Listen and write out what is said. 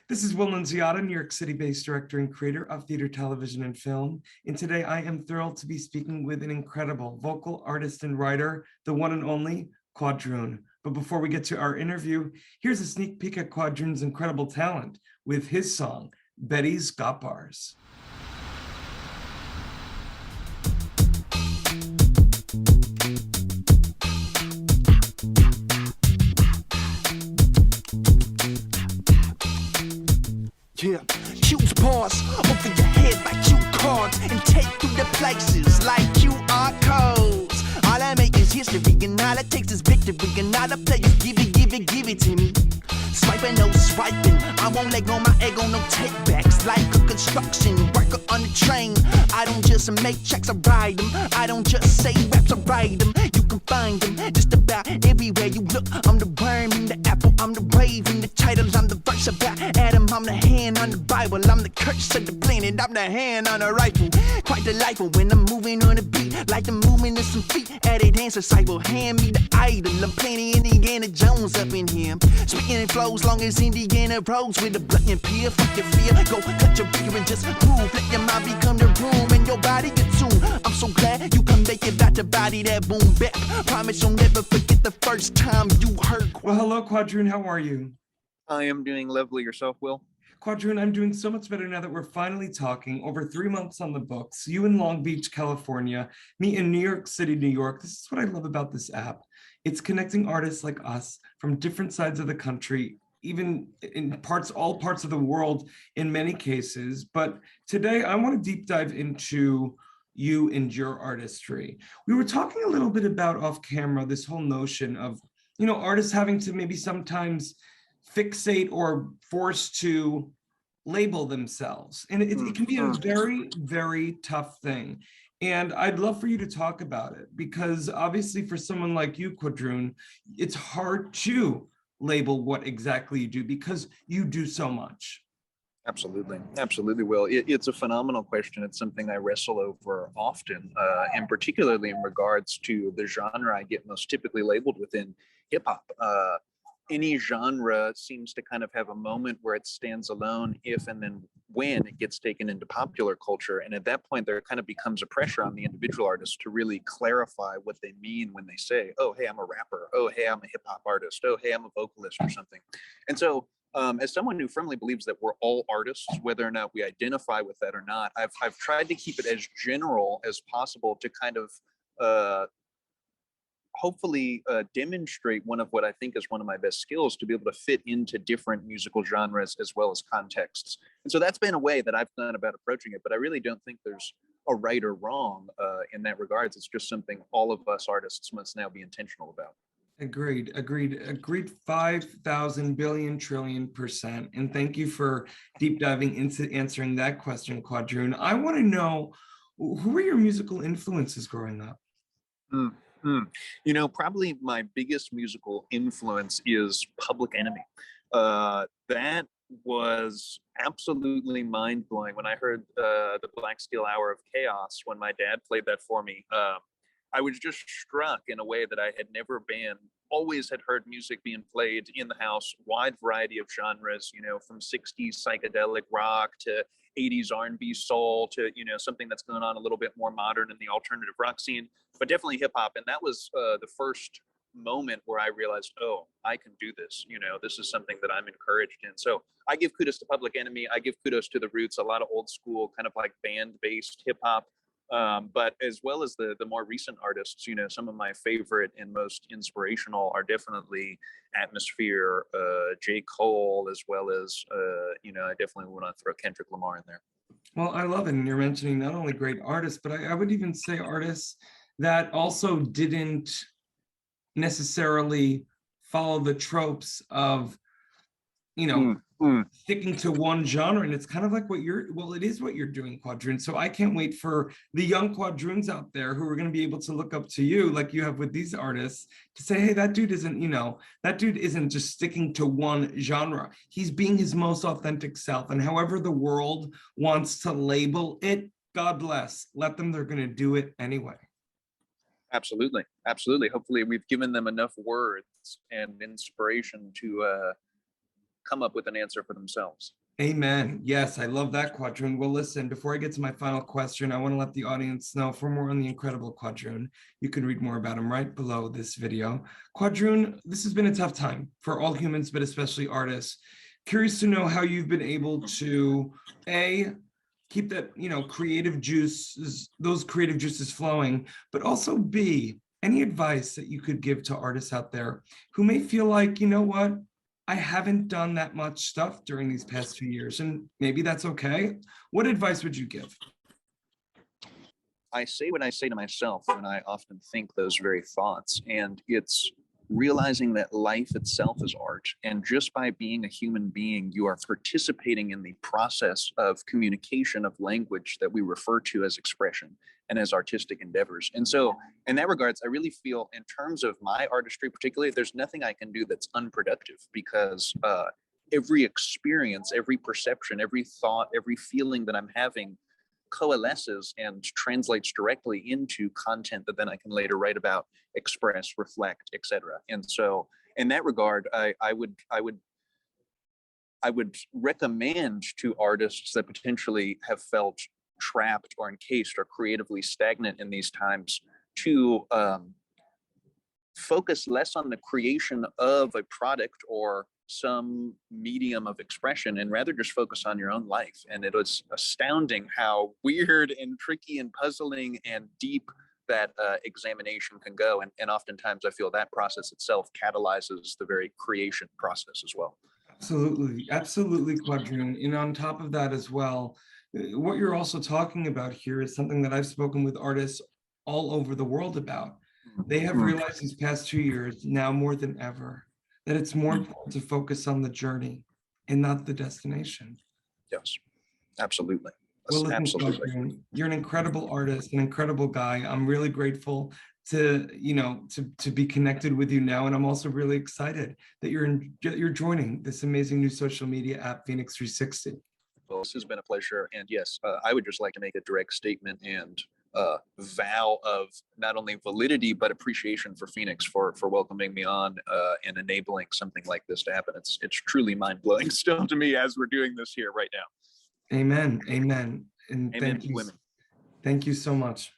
This is Will Nunziata, New York City-based director and creator of theater, television, and film. And today I am thrilled to be speaking with an incredible vocal artist and writer, the one and only QUADROON. But before we get to our interview, here's a sneak peek at QUADROON's incredible talent with his song, Betty's Got Bars. Yeah, choose bars over your head like cue cards and take you to places like QR codes. All I make is history and all it takes is victory and all the players give it to me. Swiping, no swiping. I won't let go my ego, no takebacks. Like a construction worker on the train. I don't just make checks, I ride them. I don't just say raps, I write them. You can find them just about everywhere you look. I'm the worm in the apple, I'm the raven. The titles, I'm the verse about Adam. I'm the hand on the Bible, I'm the curse of the planet. I'm the hand on a rifle. Quite delightful when I'm moving on the beat. Like the movement of some feet at a dance cycle. Hand me the idol, I'm playing Indiana Jones up in here. Speaking in flows, long as Indiana rolls with a blunt and peel. Fuck your fear, go cut your beer and just move. Let your mind become the room and your body get tuned. I'm so glad you can make it out the body that boom bap. Promise you'll never forget the first time you heard. Well, hello, QUADROON. How are you? I am doing lovely. Yourself, Will? QUADROON, I'm doing so much better now that we're finally talking. Over 3 months on the books. You in Long Beach, California. Me in New York City, New York. This is what I love about this app. It's connecting artists like us from different sides of the country, even in all parts of the world in many cases. But today I want to deep dive into you and your artistry. We were talking a little bit about off camera, this whole notion of, artists having to maybe sometimes fixate or forced to label themselves. And it can be a very, very tough thing. And I'd love for you to talk about it because obviously for someone like you, QUADROON, it's hard to label what exactly you do because you do so much. Absolutely, Will. It's a phenomenal question. It's something I wrestle over often, and particularly in regards to the genre I get most typically labeled within, hip hop. Any genre seems to kind of have a moment where it stands alone if and then when it gets taken into popular culture. And at that point, there kind of becomes a pressure on the individual artist to really clarify what they mean when they say, oh, hey, I'm a rapper. Oh, hey, I'm a hip hop artist. Oh, hey, I'm a vocalist or something. And so as someone who firmly believes that we're all artists, whether or not we identify with that or not, I've tried to keep it as general as possible to kind of hopefully demonstrate one of what I think is one of my best skills, to be able to fit into different musical genres as well as contexts. And so that's been a way that I've done about approaching it, but I really don't think there's a right or wrong in that regards. It's just something all of us artists must now be intentional about. Agreed. 5,000 billion trillion %. And thank you for deep diving into answering that question, QUADROON. I want to know, who were your musical influences growing up? Probably my biggest musical influence is Public Enemy. That was absolutely mind-blowing when I heard the Black Steel Hour of Chaos when my dad played that for me. I was just struck in a way that I had never been. Always had heard music being played in the house, wide variety of genres, from 60s psychedelic rock to 80s R&B soul to, something that's going on a little bit more modern in the alternative rock scene, but definitely hip hop. And that was the first moment where I realized, oh, I can do this. This is something that I'm encouraged in. So I give kudos to Public Enemy. I give kudos to the Roots, a lot of old school kind of like band-based hip hop. But as well as the more recent artists, some of my favorite and most inspirational are definitely Atmosphere, J. Cole, as well as, I definitely want to throw Kendrick Lamar in there. Well, I love it. And you're mentioning not only great artists, but I would even say artists that also didn't necessarily follow the tropes of, sticking to one genre. And it's kind of like it is what you're doing, QUADROON. So I can't wait for the young QUADROONs out there who are going to be able to look up to you like you have with these artists to say, hey, that dude isn't just sticking to one genre. He's being his most authentic self. And however the world wants to label it, God bless, let them, they're going to do it anyway. Absolutely. Hopefully we've given them enough words and inspiration to come up with an answer for themselves. Amen. Yes, I love that, Quadroon. Well, listen, before I get to my final question, I want to let the audience know for more on the incredible Quadroon. You can read more about him right below this video. Quadroon, this has been a tough time for all humans, but especially artists. Curious to know how you've been able to, A, keep that, creative juices, those creative juices flowing, but also B, any advice that you could give to artists out there who may feel like, you know what, I haven't done that much stuff during these past 2 years, and maybe that's okay. What advice would you give? I say what I say to myself when I often think those very thoughts, and it's realizing that life itself is art. And just by being a human being, you are participating in the process of communication of language that we refer to as expression and as artistic endeavors. And so in that regards, I really feel in terms of my artistry, particularly, there's nothing I can do that's unproductive, because every experience, every perception, every thought, every feeling that I'm having coalesces and translates directly into content that then I can later write about, express, reflect, etc. And so in that regard, I would recommend to artists that potentially have felt trapped or encased or creatively stagnant in these times to focus less on the creation of a product or some medium of expression, and rather just focus on your own life. And it was astounding how weird and tricky and puzzling and deep that examination can go. And oftentimes I feel that process itself catalyzes the very creation process as well. Absolutely, absolutely, Quadroon. And on top of that as well, what you're also talking about here is something that I've spoken with artists all over the world about. They have realized these past 2 years, now more than ever, that it's more important to focus on the journey and not the destination. Yes, absolutely. Well, listen, Absolutely. Quadroon, you're an incredible artist, an incredible guy. I'm really grateful to be connected with you now, and I'm also really excited that you're joining this amazing new social media app, FENIX360. Well, this has been a pleasure. And yes, I would just like to make a direct statement and vow of not only validity, but appreciation for FENIX for welcoming me on and enabling something like this to happen. It's truly mind-blowing still to me as we're doing this here right now. Amen. Amen. And Amen, women. thank you so much.